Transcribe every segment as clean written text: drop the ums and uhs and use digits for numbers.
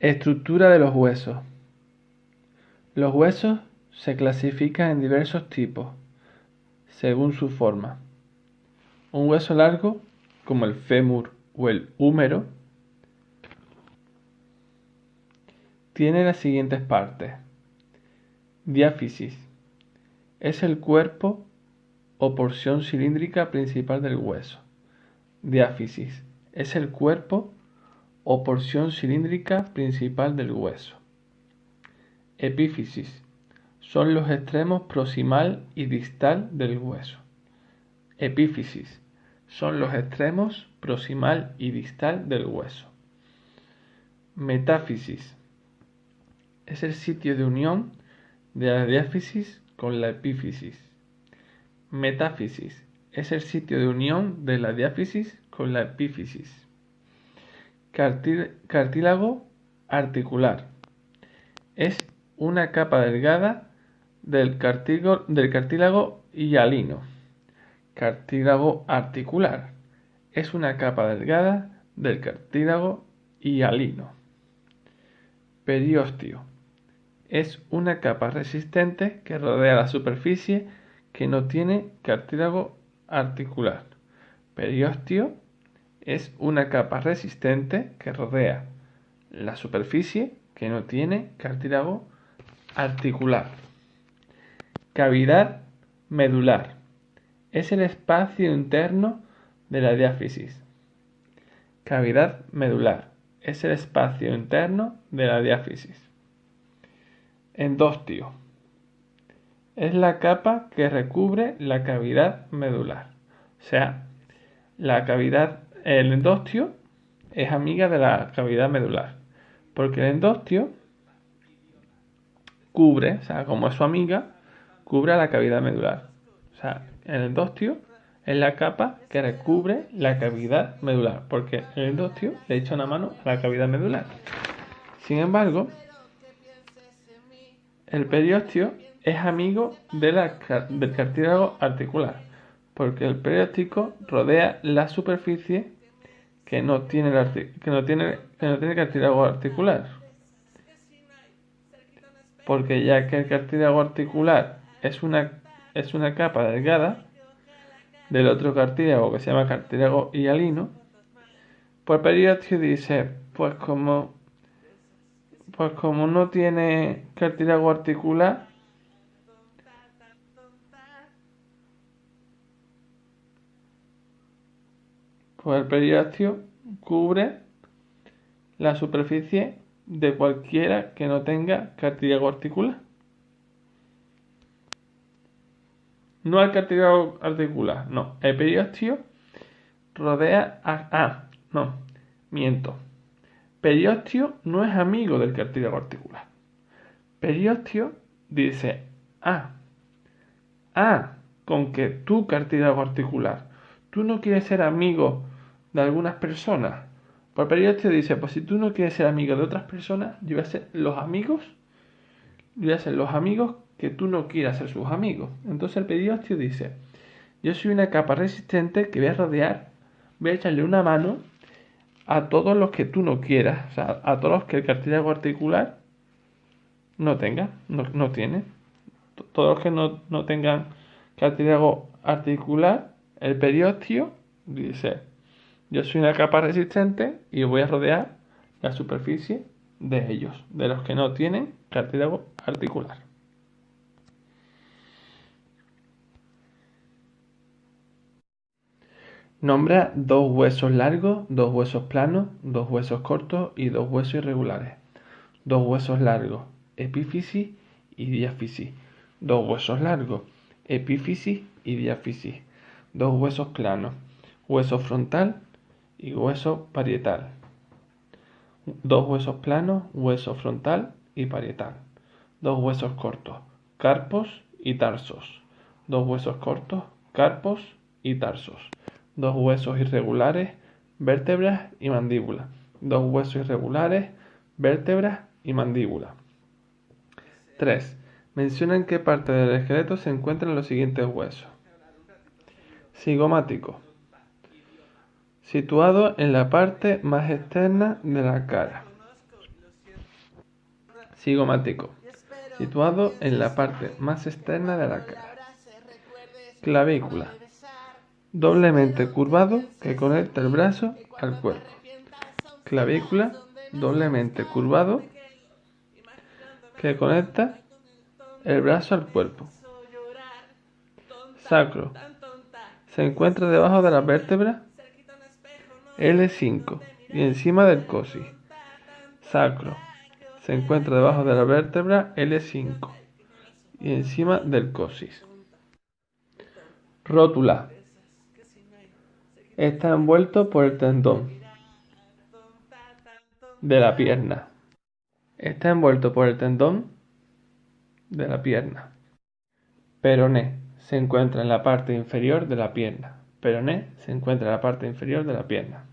Estructura de los huesos. Los huesos se clasifican en diversos tipos, según su forma. Un hueso largo, como el fémur o el húmero, tiene las siguientes partes. Diáfisis. Es el cuerpo o porción cilíndrica principal del hueso. Diáfisis. Es el cuerpo o porción cilíndrica principal del hueso. Epífisis. Son los extremos proximal y distal del hueso. Epífisis. Son los extremos proximal y distal del hueso. Metáfisis. Es el sitio de unión de la diáfisis con la epífisis. Metáfisis. Es el sitio de unión de la diáfisis con la epífisis. Cartílago articular. Es una capa delgada del cartílago hialino. Cartílago articular. Es una capa delgada del cartílago hialino. Periósteo. Es una capa resistente que rodea la superficie que no tiene cartílago articular. Periósteo es una capa resistente que rodea la superficie que no tiene cartílago articular. Cavidad medular. Es el espacio interno de la diáfisis. Cavidad medular. Es el espacio interno de la diáfisis. Endostio. Es la capa que recubre la cavidad medular. O sea, el endostio es amiga de la cavidad medular. Porque el endostio cubre, o sea, como es su amiga, cubre la cavidad medular. O sea, el endostio es la capa que recubre la cavidad medular. Porque el endostio le echa una mano a la cavidad medular. Sin embargo, el periósteo es amigo del cartílago articular, porque el periósteo rodea la superficie que no tiene cartílago articular. Porque ya que el cartílago articular es una capa delgada del otro cartílago que se llama cartílago hialino, pues el periósteo dice, pues como no tiene cartílago articular, pues el periósteo cubre la superficie de cualquiera que no tenga cartílago articular. No el cartílago articular, no. El periósteo rodea miento. Periósteo no es amigo del cartílago articular. Periósteo dice, con que tu cartílago articular, tú no quieres ser amigo de algunas personas. Pues el periósteo dice, pues si tú no quieres ser amigo de otras personas, yo voy a ser los amigos que tú no quieras ser sus amigos. Entonces el periósteo dice, yo soy una capa resistente que voy a echarle una mano a todos los que tú no quieras, o sea, a todos los que el cartílago articular no tenga, no tiene. Todos los que no tengan cartílago articular, el periósteo dice, yo soy una capa resistente y voy a rodear la superficie de ellos, de los que no tienen cartílago articular. Nombra dos huesos largos, dos huesos planos, dos huesos cortos y dos huesos irregulares. Dos huesos largos, epífisis y diáfisis. Dos huesos largos, epífisis y diáfisis. Dos huesos planos, hueso frontal y hueso parietal. Dos huesos planos, hueso frontal y parietal. Dos huesos cortos, carpos y tarsos. Dos huesos cortos, carpos y tarsos. Dos huesos irregulares, vértebras y mandíbula. Dos huesos irregulares, vértebras y mandíbula. 3. Menciona en qué parte del esqueleto se encuentran los siguientes huesos. Cigomático. Situado en la parte más externa de la cara. cigomático, situado en la parte más externa de la cara. Clavícula, doblemente curvado que conecta el brazo al cuerpo. Clavícula, doblemente curvado que conecta el brazo al cuerpo. Sacro, se encuentra debajo de la vértebra L5 y encima del coxis. Sacro, se encuentra debajo de la vértebra L5 y encima del coxis. Rótula, está envuelto por el tendón de la pierna. Está envuelto por el tendón de la pierna. Peroné, se encuentra en la parte inferior de la pierna. Peroné se encuentra en la parte inferior de la pierna.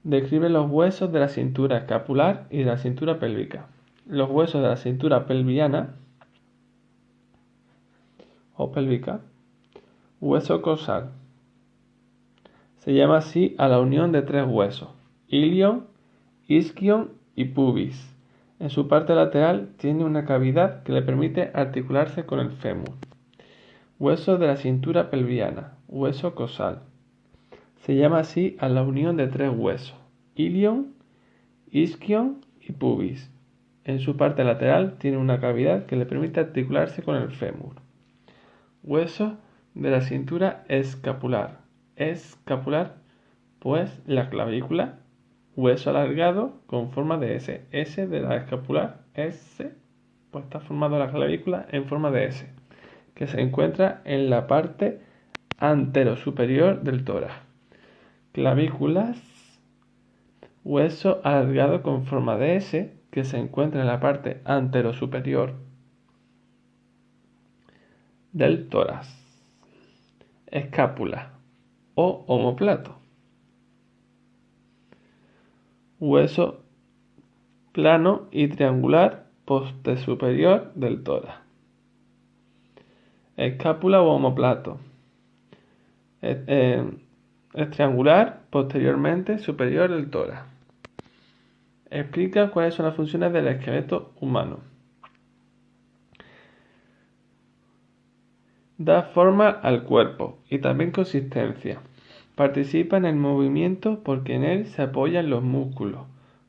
Describe los huesos de la cintura escapular y de la cintura pélvica. Los huesos de la cintura pelviana o pélvica. Hueso coxal. Se llama así a la unión de tres huesos: ilion, isquion y pubis. En su parte lateral tiene una cavidad que le permite articularse con el fémur. Hueso de la cintura pelviana, hueso coxal. Se llama así a la unión de tres huesos: ilion, isquion y pubis. En su parte lateral tiene una cavidad que le permite articularse con el fémur. Hueso de la cintura escapular. Escapular, pues la clavícula, hueso alargado con forma de S. S de la escapular, S, pues está formado la clavícula en forma de S, que se encuentra en la parte anterosuperior del tórax. Clavículas, hueso alargado con forma de S, que se encuentra en la parte anterosuperior del tórax. Escápula o omóplato. Hueso plano y triangular poste superior del tórax. Escápula o omóplato. Es triangular posteriormente superior del tórax. Explica cuáles son las funciones del esqueleto humano. Da forma al cuerpo y también consistencia. Participa en el movimiento porque en él se apoyan los músculos.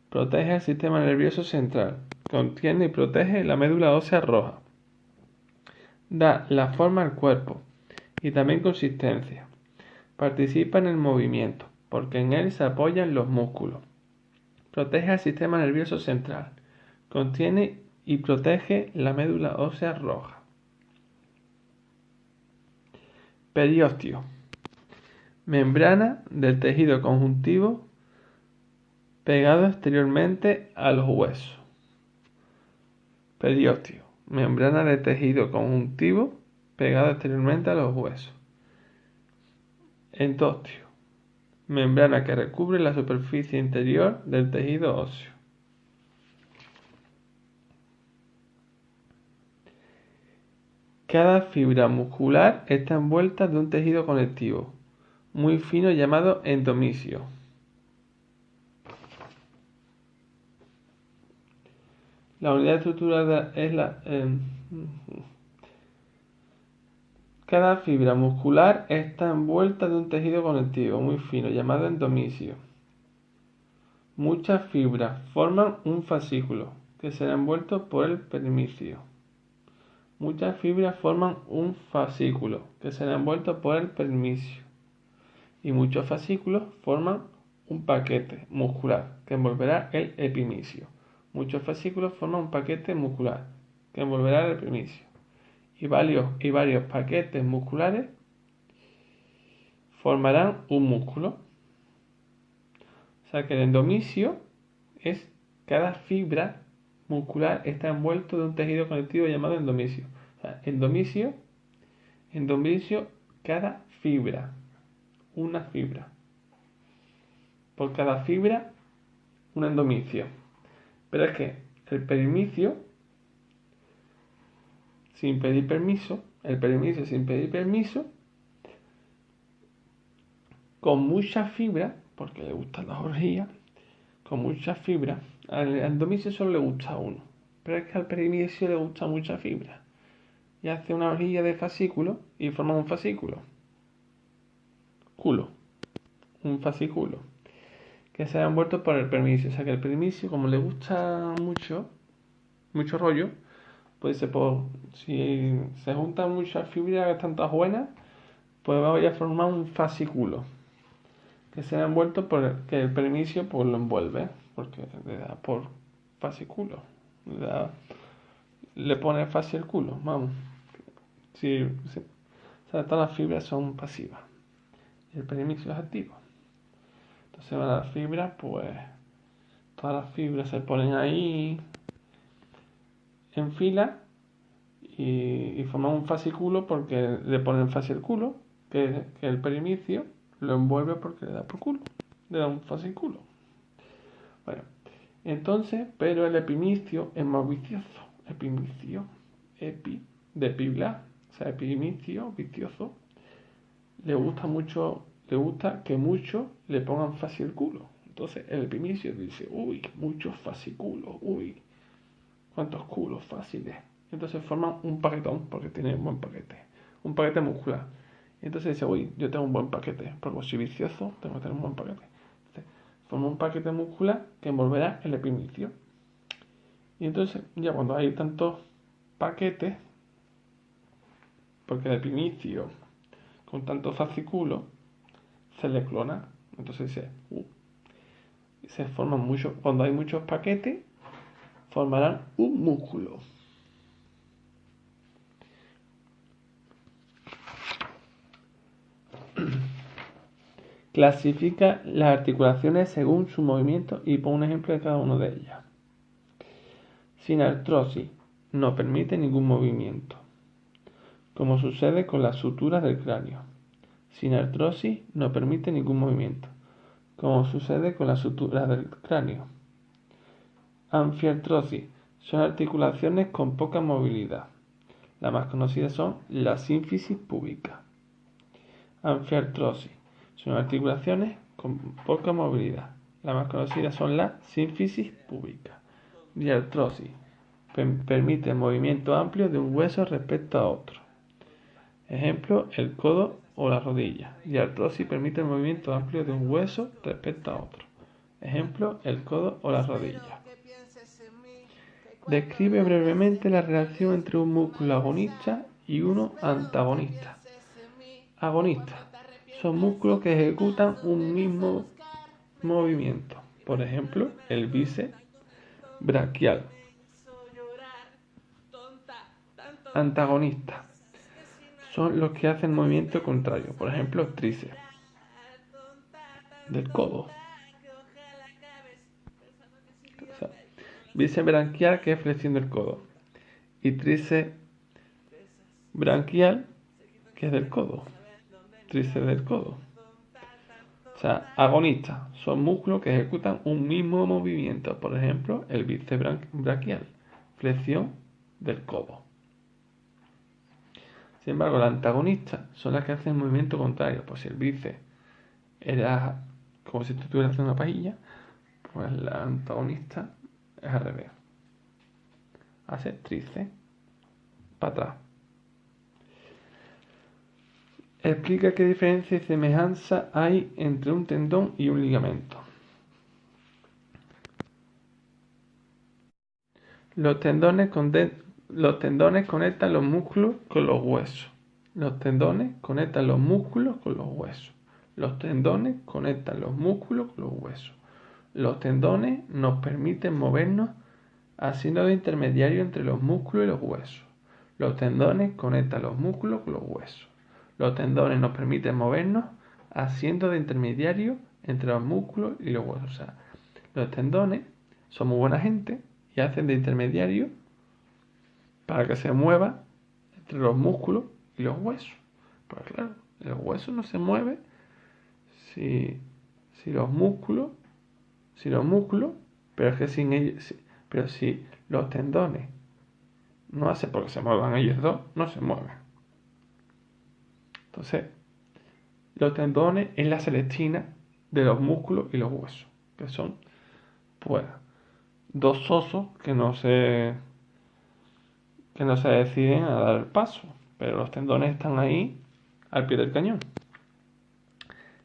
Protege el sistema nervioso central. Contiene y protege la médula ósea roja. Da la forma al cuerpo y también consistencia. Participa en el movimiento porque en él se apoyan los músculos. Protege el sistema nervioso central. Contiene y protege la médula ósea roja. Periósteo. Membrana del tejido conjuntivo pegado exteriormente a los huesos. Periósteo. Membrana de tejido conjuntivo pegado exteriormente a los huesos. Endósteo. Membrana que recubre la superficie interior del tejido óseo. Cada fibra muscular está envuelta de un tejido conectivo muy fino llamado endomisio. La unidad estructural es la... Cada fibra muscular está envuelta de un tejido conectivo muy fino llamado endomisio. Muchas fibras forman un fascículo que será envuelto por el perimisio. Muchas fibras forman un fascículo que será envuelto por el perimisio. Y muchos fascículos forman un paquete muscular que envolverá el epimisio. Muchos fascículos forman un paquete muscular que envolverá el epimisio. Y varios paquetes musculares formarán un músculo. O sea que el endomisio es cada fibra muscular está envuelto de un tejido conectivo llamado endomisio. O sea, endomisio, cada fibra, una fibra. Por cada fibra, un endomisio. Pero es que el perimisio, sin pedir permiso, con mucha fibra, porque le gustan las orgías, con mucha fibra. Al endomisio solo le gusta uno, pero es que al perimisio le gusta mucha fibra. Y hace una orilla de fascículo y forma un fascículo. Un fascículo. Que se ha envuelto por el perimisio. O sea que el perimisio, como le gusta mucho rollo, pues si se juntan muchas fibras que están todas buenas, pues va a formar un fascículo. Que se ha envuelto que el perimisio pues lo envuelve. Porque le da por fascículo. Le pone fascículo, vamos. Sí. O sea, todas las fibras son pasivas. Y el perimisio es activo. Entonces las fibras, pues todas las fibras se ponen ahí en fila y forman un fascículo porque le ponen fascículo, que el perimisio lo envuelve porque le da por culo, le da un fascículo. Bueno, entonces, pero el epimisio es más vicioso. De pibla, o sea, epimisio, vicioso, le gusta que muchos le pongan fascículo. Entonces el epimisio dice, uy, muchos fascículos, uy, cuántos culos fáciles. Entonces forman un paquetón, porque tiene un buen paquete, un paquete muscular. Entonces dice, uy, yo tengo un buen paquete, porque soy vicioso, tengo que tener un buen paquete. Entonces, forma un paquete muscular que envolverá el epimisio. Y entonces, ya cuando hay tantos paquetes, porque el epimisio con tantos fascículos se le clona. Entonces se forman muchos, cuando hay muchos paquetes, formarán un músculo. Clasifica las articulaciones según su movimiento y pone un ejemplo de cada una de ellas. Sinartrosis no permite ningún movimiento, como sucede con las suturas del cráneo. Sinartrosis no permite ningún movimiento, como sucede con las suturas del cráneo. Anfiartrosis son articulaciones con poca movilidad. Las más conocidas son la sínfisis púbica. Anfiartrosis son articulaciones con poca movilidad. Las más conocidas son la sínfisis púbica. Diartrosis permite el movimiento amplio de un hueso respecto a otro. Ejemplo, el codo o la rodilla. Diartrosis permite el movimiento amplio de un hueso respecto a otro. Ejemplo, el codo o la rodilla. Describe brevemente la relación entre un músculo agonista y uno antagonista. Agonistas son músculos que ejecutan un mismo movimiento. Por ejemplo, el bíceps braquial. Antagonistas son los que hacen movimiento contrario. Por ejemplo, tríceps del codo. O sea, bíceps braquial, que es flexión del codo. Y tríceps braquial, que es del codo. Tríceps del codo. O sea, agonistas son músculos que ejecutan un mismo movimiento. Por ejemplo, el bíceps braquial, flexión del codo. Sin embargo, las antagonistas son las que hacen el movimiento contrario. Pues si el bíceps era como si tú estuvieras haciendo una pajilla, pues la antagonista es al revés. Hace tríceps para atrás. Explica qué diferencia y semejanza hay entre un tendón y un ligamento. Los tendones conectan los músculos con los huesos. Los tendones conectan los músculos con los huesos. Los tendones conectan los músculos con los huesos. Los tendones nos permiten movernos haciendo de intermediario entre los músculos y los huesos. Los tendones conectan los músculos con los huesos. Los tendones nos permiten movernos haciendo de intermediario entre los músculos y los huesos. O sea, los tendones son muy buena gente y hacen de intermediario para que se mueva entre los músculos y los huesos. Pero claro, el hueso no se mueve si los músculos, pero es que sin ellos, pero si los tendones no hacen porque se muevan ellos dos, no se mueven. Entonces, los tendones es la celestina de los músculos y los huesos, que son pues dos osos que no se deciden a dar el paso, pero los tendones están ahí al pie del cañón.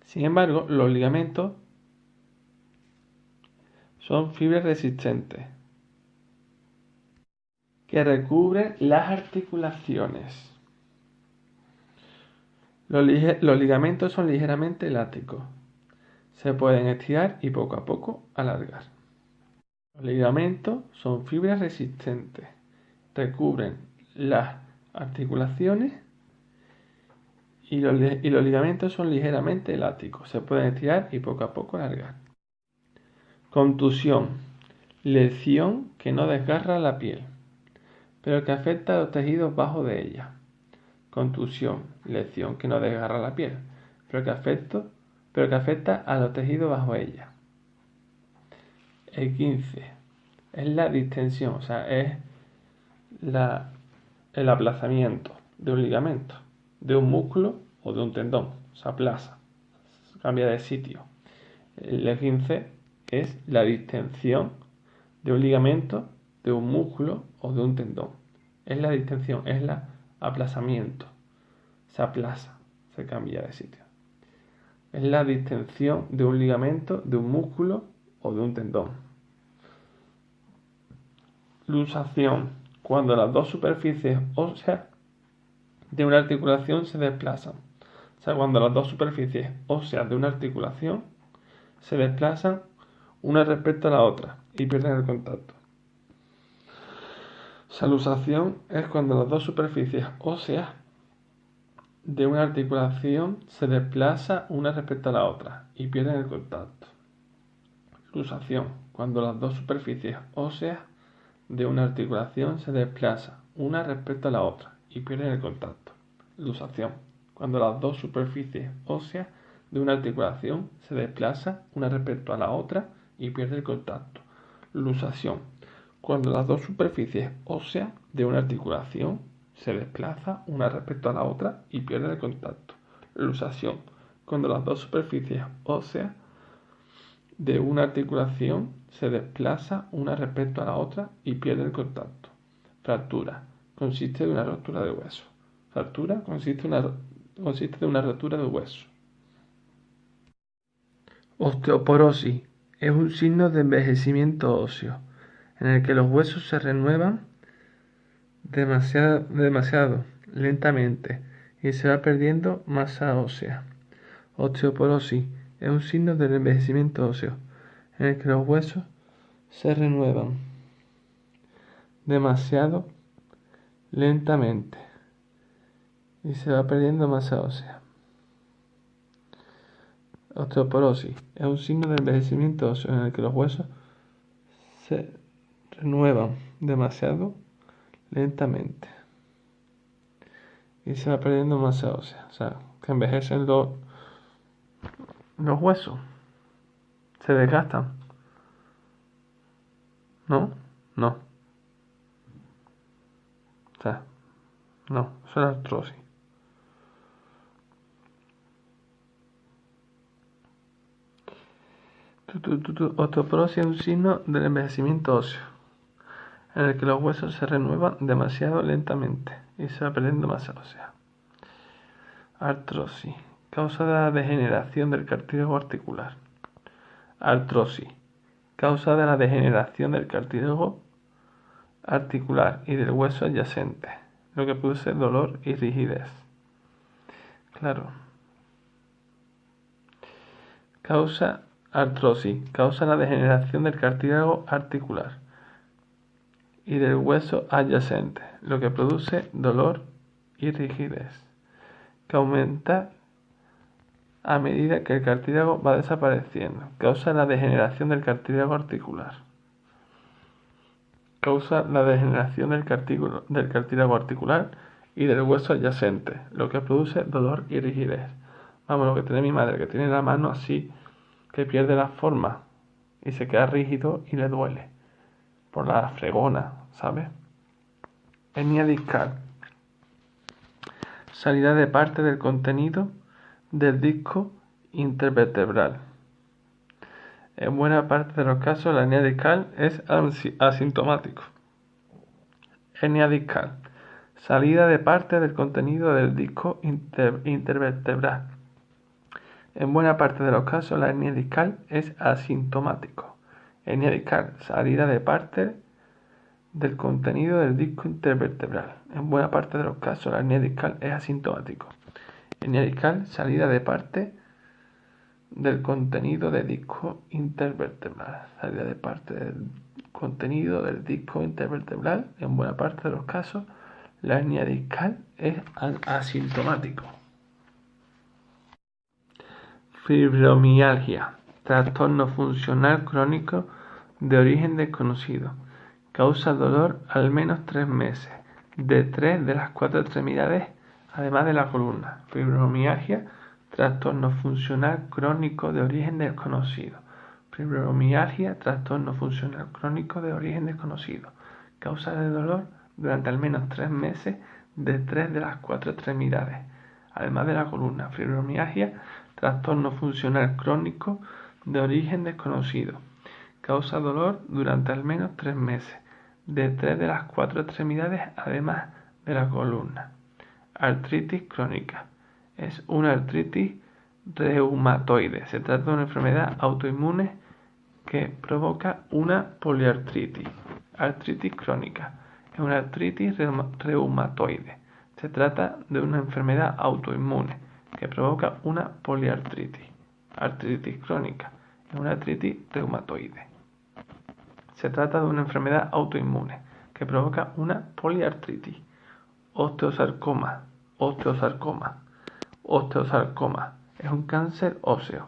Sin embargo, los ligamentos son fibras resistentes que recubren las articulaciones. Los ligamentos son ligeramente elásticos. Se pueden estirar y poco a poco alargar. Los ligamentos son fibras resistentes. Recubren las articulaciones y los ligamentos son ligeramente elásticos. Se pueden estirar y poco a poco alargar. Contusión. Lesión que no desgarra la piel, pero que afecta a los tejidos bajos de ella. Contusión. Lesión que no desgarra la piel, pero que afecta a los tejidos bajo ella. El 15 es la distensión, o sea, es el aplazamiento de un ligamento, de un músculo o de un tendón. Se aplaza, cambia de sitio. El 15 es la distensión de un ligamento, de un músculo o de un tendón. Es la distensión, es el aplazamiento. Se aplaza, se cambia de sitio. Es la distensión de un ligamento, de un músculo o de un tendón. Luxación. Cuando las dos superficies óseas de una articulación se desplazan. O sea, cuando las dos superficies óseas de una articulación se desplazan una respecto a la otra y pierden el contacto. O sea, luxación es cuando las dos superficies óseas de una articulación se desplazan una respecto a la otra y pierden el contacto. Luxación, cuando las dos superficies óseas de una articulación se desplazan una respecto a la otra y pierden el contacto. Luxación, cuando las dos superficies óseas de una articulación se desplazan una respecto a la otra y pierden el contacto. Luxación, cuando las dos superficies óseas de una articulación se desplazan una respecto a la otra y pierden el contacto. Luxación, cuando las dos superficies óseas de una articulación se desplaza una respecto a la otra y pierde el contacto. Fractura. Consiste de una rotura de hueso. Fractura consiste de una rotura de hueso. Osteoporosis. Es un signo de envejecimiento óseo, en el que los huesos se renuevan demasiado lentamente y se va perdiendo masa ósea. Osteoporosis es un signo del envejecimiento óseo, en el que los huesos se renuevan demasiado lentamente y se va perdiendo masa ósea. Osteoporosis es un signo del envejecimiento óseo, en el que los huesos se renuevan demasiado lentamente y se va perdiendo masa ósea. O sea, que envejecen los huesos, se desgastan. ¿No? No. O sea, no, eso es artrosis. Osteoporosis es un signo del envejecimiento óseo, en el que los huesos se renuevan demasiado lentamente y se va perdiendo masa ósea. Artrosis, causa de la degeneración del cartílago articular. Artrosis, causa de la degeneración del cartílago articular y del hueso adyacente, lo que produce dolor y rigidez. Claro. Artrosis, causa la degeneración del cartílago articular y del hueso adyacente, lo que produce dolor y rigidez, que aumenta a medida que el cartílago va desapareciendo. Causa la degeneración del cartílago articular. Causa la degeneración del cartílago articular y del hueso adyacente, lo que produce dolor y rigidez. Vamos, lo que tiene mi madre, que tiene la mano así, que pierde la forma y se queda rígido y le duele por la fregona, ¿sabes? Hernia discal. Salida de parte del contenido del disco intervertebral. En buena parte de los casos, la hernia discal es asintomático. Hernia discal. Salida de parte del contenido del disco intervertebral. En buena parte de los casos, la hernia discal es asintomático. Hernia discal. Salida de parte del contenido del disco intervertebral. En buena parte de los casos, la hernia discal es asintomático. Hernia discal. Salida de parte del contenido del disco intervertebral. Salida de parte del contenido del disco intervertebral. En buena parte de los casos, la hernia discal es asintomático. Fibromialgia. Trastorno funcional crónico de origen desconocido. Causa dolor al menos 3 meses, de 3 de las 4 extremidades, además de la columna. Fibromialgia. Trastorno funcional crónico de origen desconocido. Fibromialgia, trastorno funcional crónico de origen desconocido. Causa de dolor durante al menos 3 meses de 3 de las 4 extremidades, además de la columna. Fibromialgia, trastorno funcional crónico de origen desconocido. Causa dolor durante al menos 3 meses de 3 de las 4 extremidades, además de la columna. Artritis crónica. Es una artritis reumatoide. Se trata de una enfermedad autoinmune que provoca una poliartritis. Artritis crónica. Es una artritis reumatoide. Se trata de una enfermedad autoinmune que provoca una poliartritis. Artritis crónica. Es una artritis reumatoide. Se trata de una enfermedad autoinmune que provoca una poliartritis. Osteosarcoma. Osteosarcoma es un cáncer óseo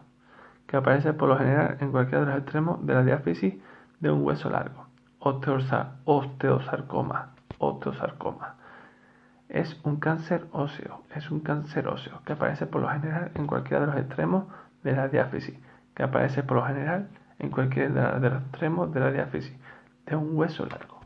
que aparece por lo general en cualquiera de los extremos de la diáfisis de un hueso largo. Osteosarcoma es un cáncer óseo que aparece por lo general en cualquiera de los extremos de la diáfisis, en cualquiera de los extremos de la diáfisis de un hueso largo.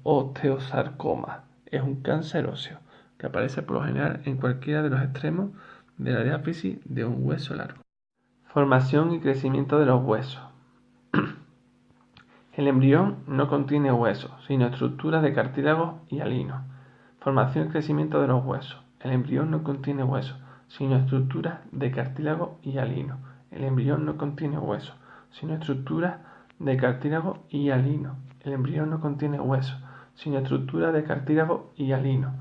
Osteosarcoma es un cáncer óseo que aparece por lo general en cualquiera de los extremos de la diáfisis de un hueso largo. Formación y crecimiento de los huesos. El embrión no contiene huesos, sino estructuras de cartílago y alino. Formación y crecimiento de los huesos. El embrión no contiene huesos, sino estructuras de cartílago y alino. El embrión no contiene huesos, sino estructuras de cartílago y alino. El embrión no contiene huesos, sino estructuras de cartílago y alino.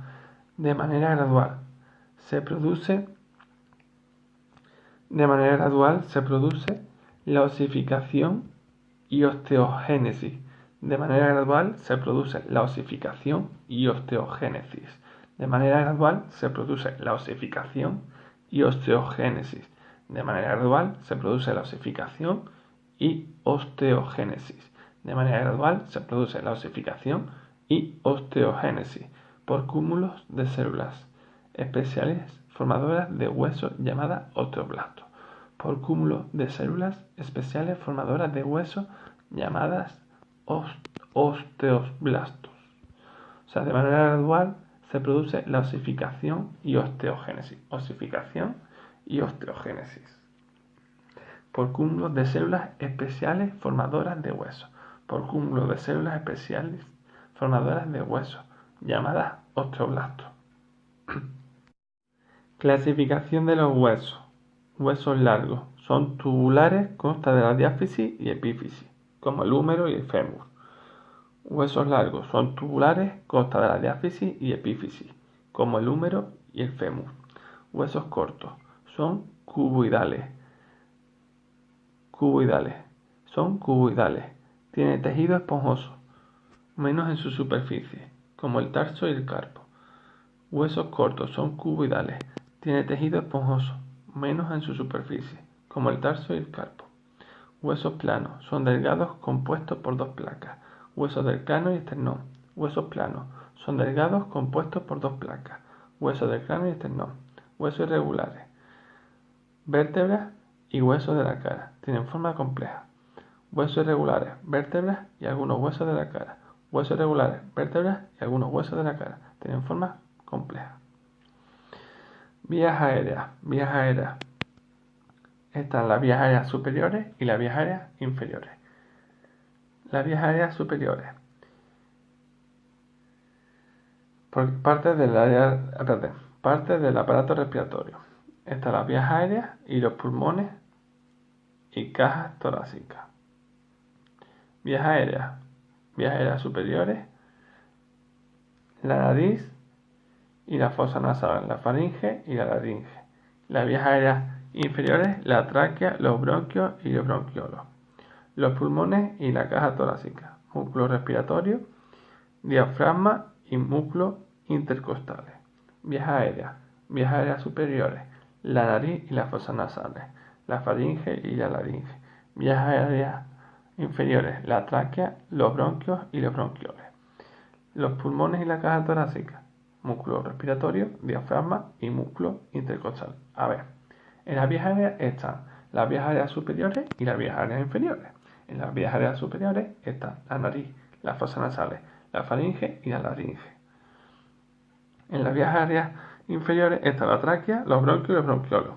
De manera gradual se produce la osificación y osteogénesis. De manera gradual se produce la osificación y osteogénesis. De manera gradual se produce la osificación y osteogénesis. De manera gradual se produce la osificación y osteogénesis. De manera gradual se produce la osificación y osteogénesis por cúmulos de células especiales formadoras de hueso llamadas osteoblastos. Por cúmulos de células especiales formadoras de hueso llamadas osteoblastos. O sea, de manera gradual se produce la osificación y osteogénesis. Osificación y osteogénesis. Por cúmulos de células especiales formadoras de hueso. Por cúmulos de células especiales formadoras de hueso, llamadas osteoblastos. Clasificación de los huesos. Huesos largos. Son tubulares, consta de la diáfisis y epífisis, como el húmero y el fémur. Huesos largos. Son tubulares, consta de la diáfisis y epífisis, como el húmero y el fémur. Huesos cortos. Son cuboidales. Son cuboidales. Tiene tejido esponjoso, menos en su superficie, como el tarso y el carpo. Huesos cortos. Son cuboidales. Tiene tejido esponjoso, menos en su superficie, como el tarso y el carpo. Huesos planos. Son delgados, compuestos por 2 placas. Huesos del cráneo y esternón. Huesos planos. Son delgados, compuestos por 2 placas. Huesos del cráneo y esternón. Huesos irregulares. Vértebras y huesos de la cara. Tienen forma compleja. Huesos irregulares, vértebras y algunos huesos de la cara. Huesos irregulares, vértebras y algunos huesos de la cara. Tienen forma compleja. Vías aéreas. están las vías aéreas superiores y las vías aéreas inferiores. Las vías aéreas superiores. Parte del aparato respiratorio. Están las vías aéreas y los pulmones y cajas torácicas. Vías aéreas superiores, la nariz y la fosa nasal, la faringe y la laringe. Las vías aéreas inferiores, la tráquea, los bronquios y los bronquiolos. Los pulmones y la caja torácica, músculo respiratorio, diafragma y músculos intercostales. Vías aéreas superiores, la nariz y las fosas nasales, la faringe y la laringe. Vías aéreas inferiores, la tráquea, los bronquios y los bronquioles. Los pulmones y la caja torácica, músculo respiratorio, diafragma y músculo intercostal. A ver, en las vías aéreas están las vías aéreas superiores y las vías aéreas inferiores. En las vías aéreas superiores están la nariz, las fosas nasales, la faringe y la laringe. En las vías aéreas inferiores está la tráquea, los bronquios y los bronquiolos.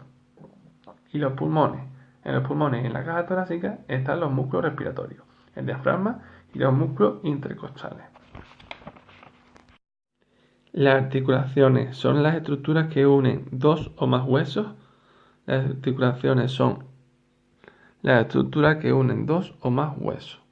Y los pulmones. En los pulmones y en la caja torácica están los músculos respiratorios, el diafragma y los músculos intercostales. Las articulaciones son las estructuras que unen dos o más huesos. Las articulaciones son las estructuras que unen dos o más huesos.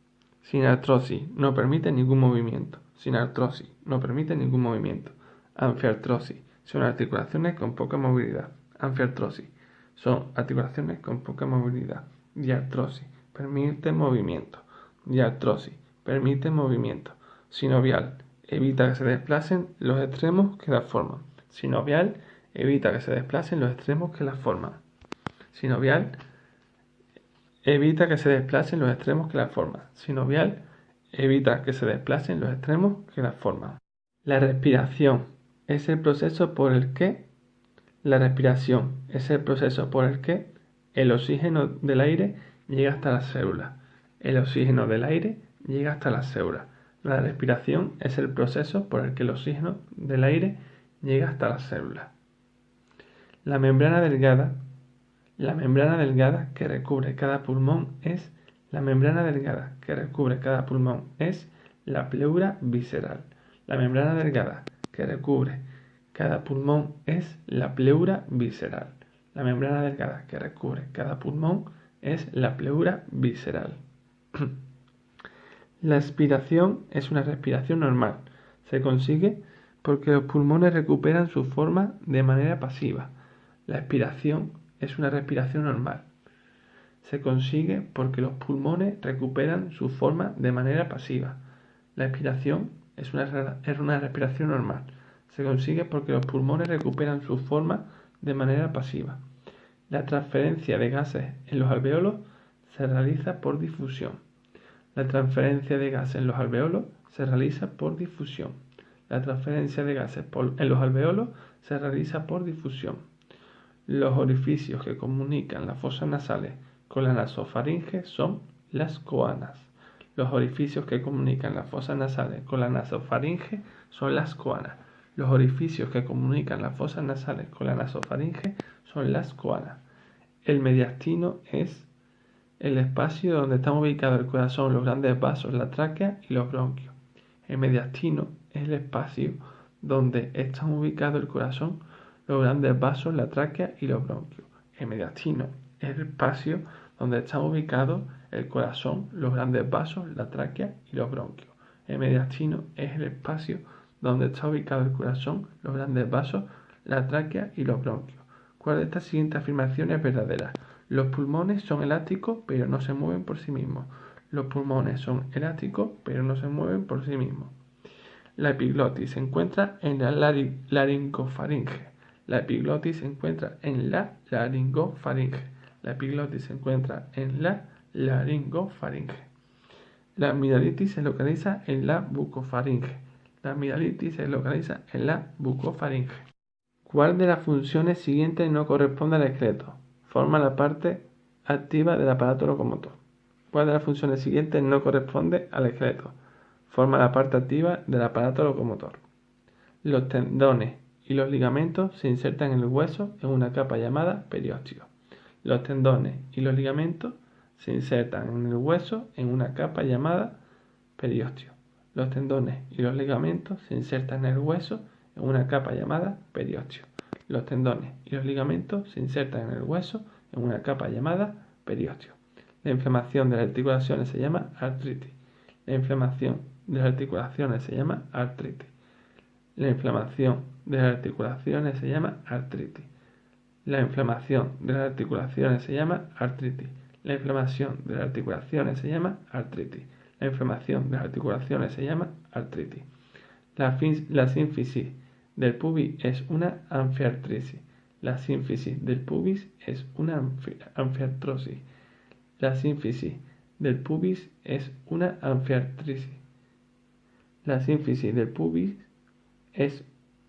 Sin artrosis no permite ningún movimiento. Sin artrosis no permite ningún movimiento. Anfiartrosis son articulaciones con poca movilidad. Anfiartrosis son articulaciones con poca movilidad. Diartrosis permite movimiento. Diartrosis permite movimiento. Sinovial evita que se desplacen los extremos que la forman. Sinovial evita que se desplacen los extremos que la forman. Sinovial evita que se desplacen los extremos que la forman. Sinovial evita que se desplacen los extremos que la forman. La respiración es el proceso por el que el oxígeno del aire llega hasta las células. El oxígeno del aire llega hasta las células. La respiración es el proceso por el que el oxígeno del aire llega hasta las células. La membrana delgada que recubre cada pulmón es la pleura visceral. La membrana delgada que recubre cada pulmón es la pleura visceral. La membrana delgada que recubre cada pulmón es la pleura visceral. La expiración es una respiración normal. Se consigue porque los pulmones recuperan su forma de manera pasiva. La expiración es una respiración normal. Se consigue porque los pulmones recuperan su forma de manera pasiva. La expiración es una respiración normal. Se consigue porque los pulmones recuperan su forma de manera pasiva. La transferencia de gases en los alvéolos se realiza por difusión. La transferencia de gases en los alvéolos se realiza por difusión. La transferencia de gases en los alvéolos se realiza por difusión. Los orificios que comunican las fosas nasales con la nasofaringe son las coanas. Los orificios que comunican las fosas nasales con la nasofaringe son las coanas. Los orificios que comunican las fosas nasales con la nasofaringe son las coanas. El mediastino es el espacio donde están ubicados el corazón, los grandes vasos, la tráquea y los bronquios. El mediastino es el espacio donde están ubicados el corazón, los grandes vasos, la tráquea y los bronquios. El mediastino es el espacio donde están ubicados el corazón, los grandes vasos, la tráquea y los bronquios. El mediastino es el espacio donde está ubicado el corazón, los grandes vasos, la tráquea y los bronquios. ¿Cuál de estas siguientes afirmaciones es verdadera? Los pulmones son elásticos, pero no se mueven por sí mismos. Los pulmones son elásticos, pero no se mueven por sí mismos. La epiglotis se encuentra en la laringofaringe. La epiglotis se encuentra en la laringofaringe. La epiglotis se encuentra en la laringofaringe. La amigdalitis se localiza en la bucofaringe. La amigdalitis se localiza en la bucofaringe. ¿Cuál de las funciones siguientes no corresponde al esqueleto? Forma la parte activa del aparato locomotor. ¿Cuál de las funciones siguientes no corresponde al esqueleto? Forma la parte activa del aparato locomotor. Los tendones y los ligamentos se insertan en el hueso en una capa llamada periósteo. Los tendones y los ligamentos se insertan en el hueso en una capa llamada periósteo. Los tendones y los ligamentos se insertan en el hueso en una capa llamada periósteo. Los tendones y los ligamentos se insertan en el hueso en una capa llamada periósteo. La inflamación de las articulaciones se llama artritis. La inflamación de las articulaciones se llama artritis. La inflamación de las articulaciones se llama artritis. La inflamación de las articulaciones se llama artritis. La inflamación de las articulaciones se llama artritis. La inflamación de las articulaciones se llama artritis. La sínfisis del pubis es una anfiartrosis. La sínfisis del pubis es una anfiartrosis. La sínfisis del pubis es una anfiartrosis. La sínfisis del pubis es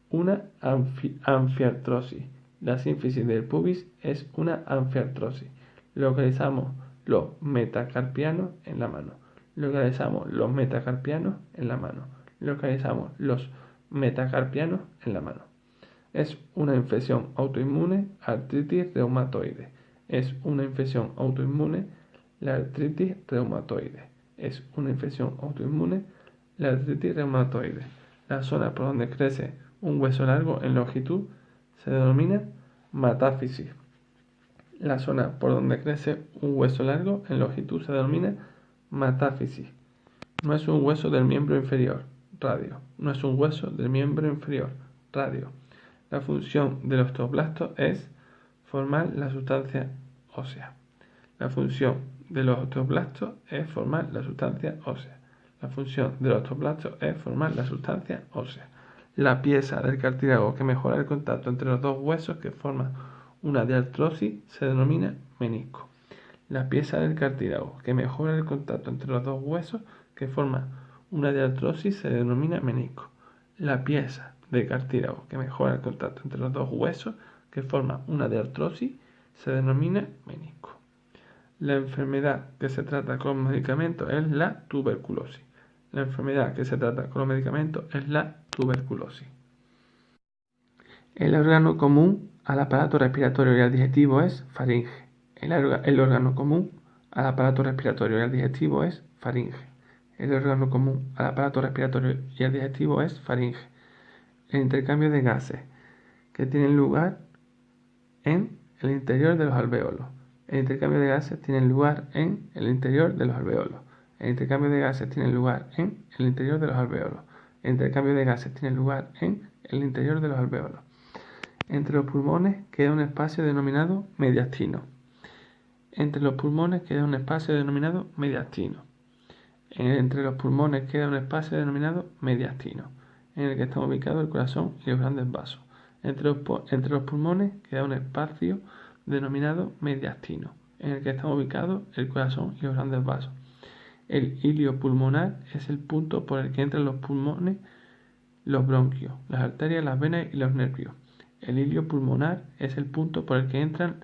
una anfiartrosis. La sínfisis del pubis es una anfiartrosis. Localizamos los metacarpianos en la mano. Localizamos los metacarpianos en la mano. Localizamos los metacarpianos en la mano. Es una infección autoinmune, artritis reumatoide. Es una infección autoinmune, la artritis reumatoide. Es una infección autoinmune, la artritis reumatoide. La zona por donde crece un hueso largo en longitud se denomina metáfisis. La zona por donde crece un hueso largo en longitud se denomina metáfisis. No es un hueso del miembro inferior, radio. No es un hueso del miembro inferior, radio. La función del osteoblasto es formar la sustancia ósea. La función de los osteoblastos es formar la sustancia ósea. La función de los osteoblastos es formar la sustancia ósea. La pieza del cartílago que mejora el contacto entre los dos huesos que forman una diartrosis se denomina menisco. La pieza del cartílago que mejora el contacto entre los dos huesos que forman una diartrosis se denomina menisco. La pieza del cartílago que mejora el contacto entre los dos huesos que forman una diartrosis se denomina menisco. La enfermedad que se trata con los medicamentos es la tuberculosis. La enfermedad que se trata con los medicamentos es la tuberculosis. El órgano común al aparato respiratorio y al digestivo es faringe. El órgano común al aparato respiratorio y al digestivo es faringe. El órgano común al aparato respiratorio y al digestivo es faringe. El intercambio de gases que tienen lugar en el interior de los alvéolos. El intercambio de gases tiene lugar en el interior de los alvéolos. El intercambio de gases tiene lugar en el interior de los alvéolos. El intercambio de gases tiene lugar en el interior de los alvéolos. Entre los pulmones queda un espacio denominado mediastino. Entre los pulmones queda un espacio denominado mediastino. Entre los pulmones queda un espacio denominado mediastino, en el que están ubicados el corazón y los grandes vasos. Entre los pulmones queda un espacio denominado mediastino, en el que están ubicados el corazón y los grandes vasos. El hilio pulmonar es el punto por el que entran los pulmones, los bronquios, las arterias, las venas y los nervios. El hilio pulmonar es el punto por el que entran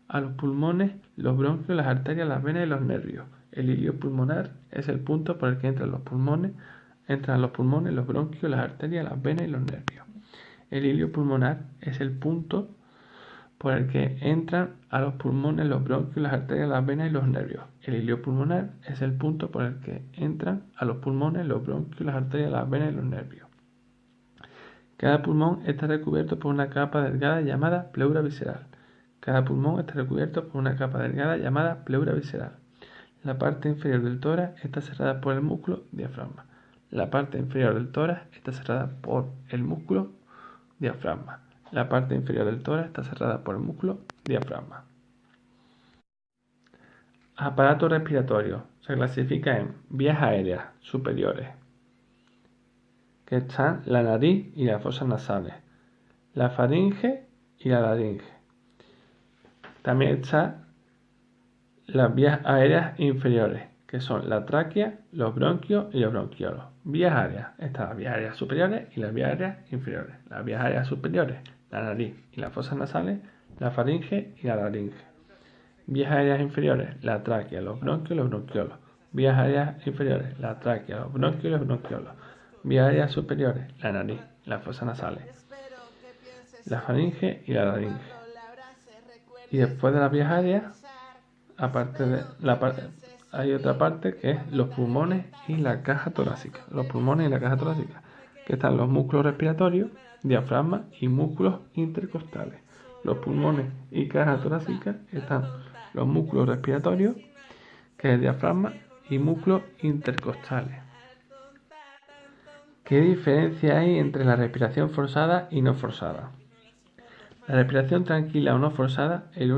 a los pulmones, los bronquios, las arterias, las venas y los nervios. El hilio pulmonar es el punto por el que entran a los pulmones, los bronquios, las arterias, las venas y los nervios. El hilio pulmonar es el punto por el que entran a los pulmones, los bronquios, las arterias, las venas y los nervios. El hilio pulmonar es el punto por el que entran a los pulmones, los bronquios, las arterias, las venas y los nervios. Cada pulmón está recubierto por una capa delgada llamada pleura visceral. Cada pulmón está recubierto por una capa delgada llamada pleura visceral. La parte inferior del tórax está cerrada por el músculo diafragma. La parte inferior del tórax está cerrada por el músculo diafragma. La parte inferior del tórax está cerrada por el músculo diafragma. Aparato respiratorio. Se clasifica en vías aéreas superiores, que están la nariz y las fosas nasales, la faringe y la laringe. También están las vías aéreas inferiores, que son la tráquea, los bronquios y los bronquiolos. Vías aéreas. Están las vías aéreas superiores y las vías aéreas inferiores. Las vías aéreas superiores, la nariz y las fosas nasales, la faringe y la laringe. Vías aéreas inferiores, la tráquea, los bronquios y los bronquiolos. Vías aéreas inferiores, la tráquea, los bronquios y los bronquiolos. Vías aéreas superiores, la nariz, las fosas nasales, la faringe y la laringe. Y después de las vías aéreas, aparte de hay otra parte que es los pulmones y la caja torácica. Los pulmones y la caja torácica, que están los músculos respiratorios, diafragma y músculos intercostales. Los pulmones y caja torácica están los músculos respiratorios, que es el diafragma, y músculos intercostales. ¿Qué diferencia hay entre la respiración forzada y no forzada? La respiración tranquila o no forzada, el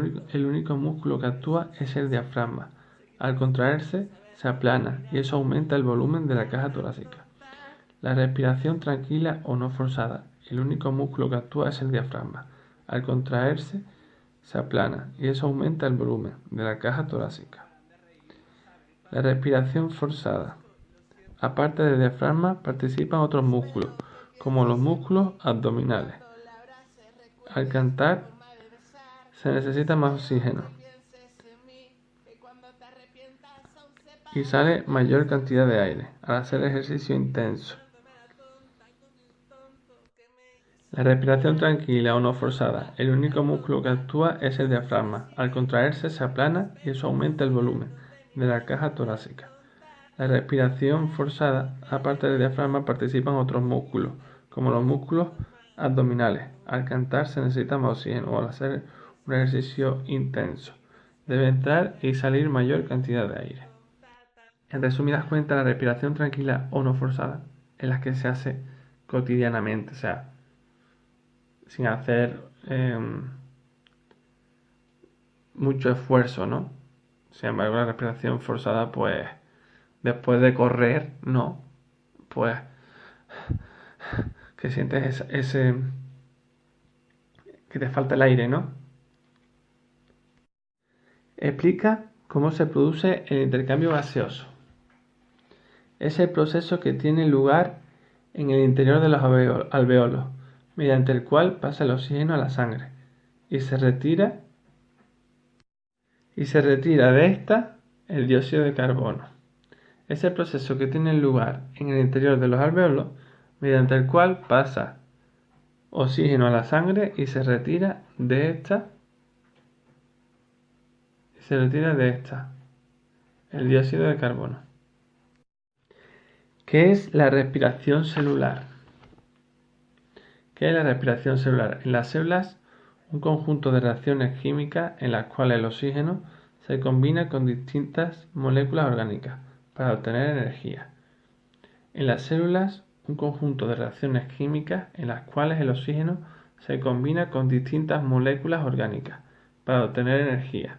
único músculo que actúa es el diafragma. Al contraerse, se aplana y eso aumenta el volumen de la caja torácica. La respiración tranquila o no forzada, el único músculo que actúa es el diafragma. Al contraerse, se aplana y eso aumenta el volumen de la caja torácica. La respiración forzada. Aparte del diafragma, participan otros músculos, como los músculos abdominales. Al cantar, se necesita más oxígeno y sale mayor cantidad de aire al hacer ejercicio intenso. La respiración tranquila o no forzada, el único músculo que actúa es el diafragma. Al contraerse se aplana y eso aumenta el volumen de la caja torácica. La respiración forzada, aparte del diafragma, participan otros músculos, como los músculos abdominales. Al cantar se necesita más oxígeno o al hacer un ejercicio intenso. Debe entrar y salir mayor cantidad de aire. En resumidas cuentas, la respiración tranquila o no forzada es la que se hace cotidianamente, o sea, sin hacer mucho esfuerzo, ¿no? Sin embargo, la respiración forzada, pues, después de correr, no, pues, que sientes ese que te falta el aire, ¿no? Explica cómo se produce el intercambio gaseoso. Es el proceso que tiene lugar en el interior de los alveolos, mediante el cual pasa el oxígeno a la sangre y se retira de esta el dióxido de carbono. Es el proceso que tiene lugar en el interior de los alveolos, mediante el cual pasa oxígeno a la sangre y se retira de esta el dióxido de carbono. ¿Qué es la respiración celular? ¿Qué es la respiración celular? En las células, un conjunto de reacciones químicas en las cuales el oxígeno se combina con distintas moléculas orgánicas para obtener energía. En las células, un conjunto de reacciones químicas en las cuales el oxígeno se combina con distintas moléculas orgánicas para obtener energía.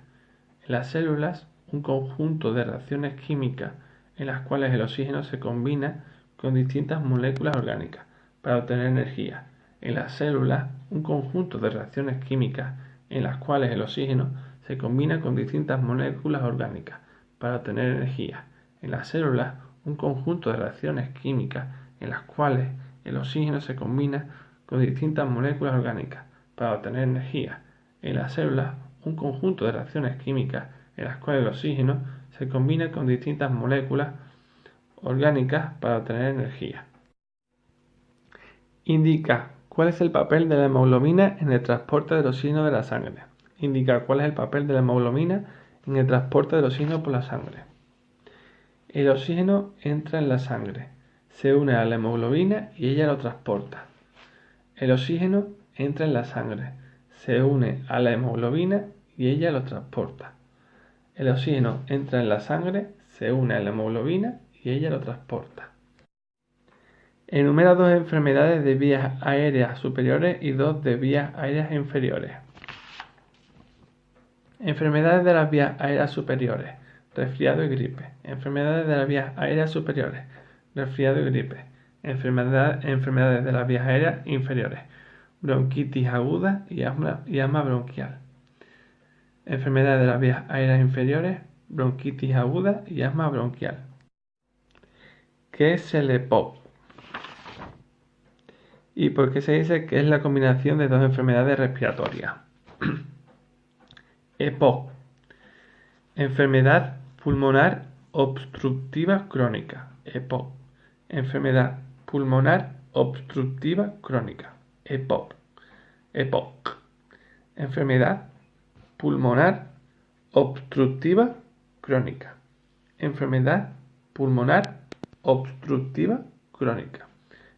En las células, un conjunto de reacciones químicas en las cuales el oxígeno se combina con distintas moléculas orgánicas para obtener energía. En las células, un conjunto de reacciones químicas en las cuales el oxígeno se combina con distintas moléculas orgánicas para obtener energía. En las células, un conjunto de reacciones químicas en las cuales el oxígeno se combina con distintas moléculas orgánicas para obtener energía. En las células, un conjunto de reacciones químicas en las cuales el oxígeno se combina con distintas moléculas orgánicas para obtener energía. Indica cuál es el papel de la hemoglobina en el transporte del oxígeno de la sangre. Indica cuál es el papel de la hemoglobina en el transporte del oxígeno por la sangre. El oxígeno entra en la sangre, se une a la hemoglobina y ella lo transporta. El oxígeno entra en la sangre, se une a la hemoglobina y ella lo transporta. El oxígeno entra en la sangre, se une a la hemoglobina y ella lo transporta. Enumera 2 enfermedades de vías aéreas superiores y 2 de vías aéreas inferiores. Enfermedades de las vías aéreas superiores: resfriado y gripe. Enfermedades de las vías aéreas superiores: resfriado y gripe. Enfermedades de las vías aéreas inferiores: bronquitis aguda y asma bronquial. Enfermedades de las vías aéreas inferiores: bronquitis aguda y asma bronquial. ¿Qué es el EPOC? ¿Y por qué se dice que es la combinación de 2 enfermedades respiratorias? EPOC: enfermedad pulmonar obstructiva crónica. EPOC: enfermedad pulmonar obstructiva crónica. EPOC. EPOC: enfermedad pulmonar obstructiva crónica. Enfermedad pulmonar obstructiva crónica.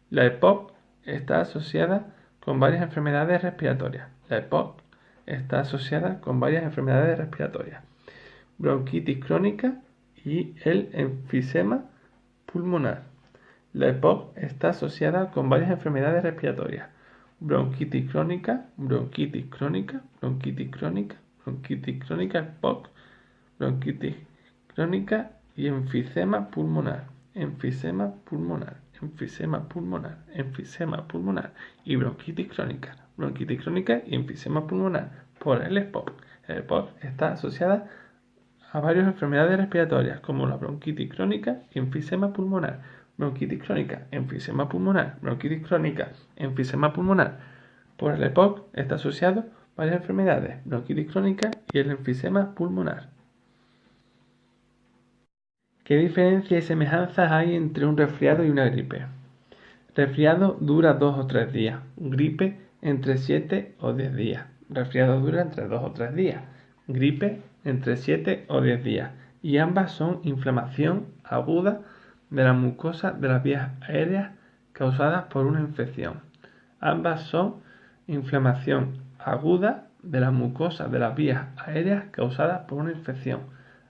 La EPOC está asociada con varias enfermedades respiratorias. La EPOC está asociada con varias enfermedades respiratorias. Bronquitis crónica y el enfisema pulmonar. La EPOC está asociada con varias enfermedades respiratorias. Bronquitis crónica, bronquitis crónica, bronquitis crónica, bronquitis crónica, EPOC, bronquitis crónica y enfisema pulmonar, enfisema pulmonar, enfisema pulmonar, enfisema pulmonar y bronquitis crónica y enfisema pulmonar por el EPOC. El EPOC está asociada a varias enfermedades respiratorias como la bronquitis crónica y enfisema pulmonar, bronquitis crónica, enfisema pulmonar, bronquitis crónica, enfisema pulmonar. Por el EPOC está asociado a varias enfermedades, bronquitis crónica y el enfisema pulmonar. ¿Qué diferencia y semejanzas hay entre un resfriado y una gripe? Resfriado dura 2 o 3 días, gripe entre 7 o 10 días. Resfriado dura entre 2 o 3 días, gripe entre 7 o 10 días. Y ambas son inflamación aguda de la mucosa de las vías aéreas causadas por una infección. Ambas son inflamación aguda de la mucosa de las vías aéreas causadas por una infección.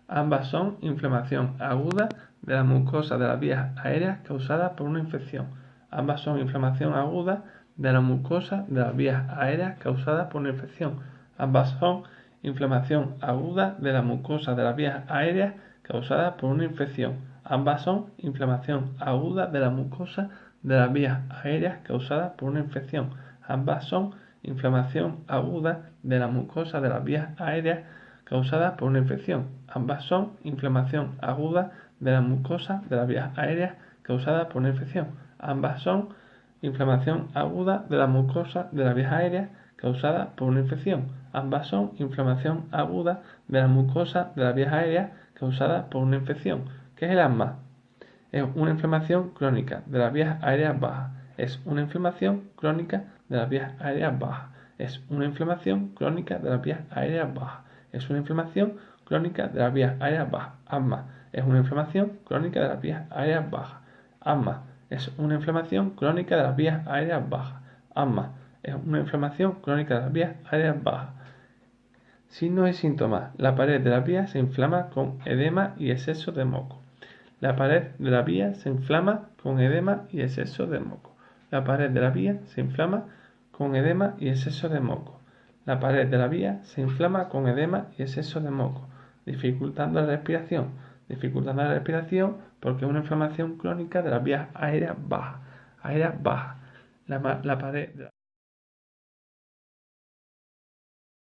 Ambas son inflamación aguda de la mucosa de las vías aéreas causadas por una infección. Ambas son inflamación aguda de la mucosa de las vías aéreas causadas por una infección. Ambas son inflamación aguda de la mucosa de las vías aéreas causadas por una infección. Ambas son inflamación aguda de la mucosa de las vías aéreas causadas por una infección. Ambas son inflamación aguda de la mucosa de las vías aéreas causadas por una infección. Ambas son inflamación aguda de la mucosa de las vías aéreas causadas por una infección. Ambas son inflamación aguda de la mucosa de las vías aéreas causadas por una infección. Ambas son inflamación aguda de la mucosa de las vías aéreas causadas por una infección. ¿Qué es el asma? Es una inflamación crónica de las vías aéreas bajas. Es una inflamación crónica de las vías aéreas bajas. Es una inflamación crónica de las vías aéreas bajas. Es una inflamación crónica de las vías aéreas bajas. Asma es una inflamación crónica de las vías aéreas bajas. Asma es una inflamación crónica de las vías aéreas bajas. Asma es una inflamación crónica de las vías aéreas bajas. Signos y síntomas. La pared de la vía se inflama con edema y exceso de moco. La pared de la vía se inflama con edema y exceso de moco. La pared de la vía se inflama con edema y exceso de moco. La pared de la vía se inflama con edema y exceso de moco, dificultando la respiración. Dificultando la respiración porque es una inflamación crónica de las vías aéreas bajas. La pared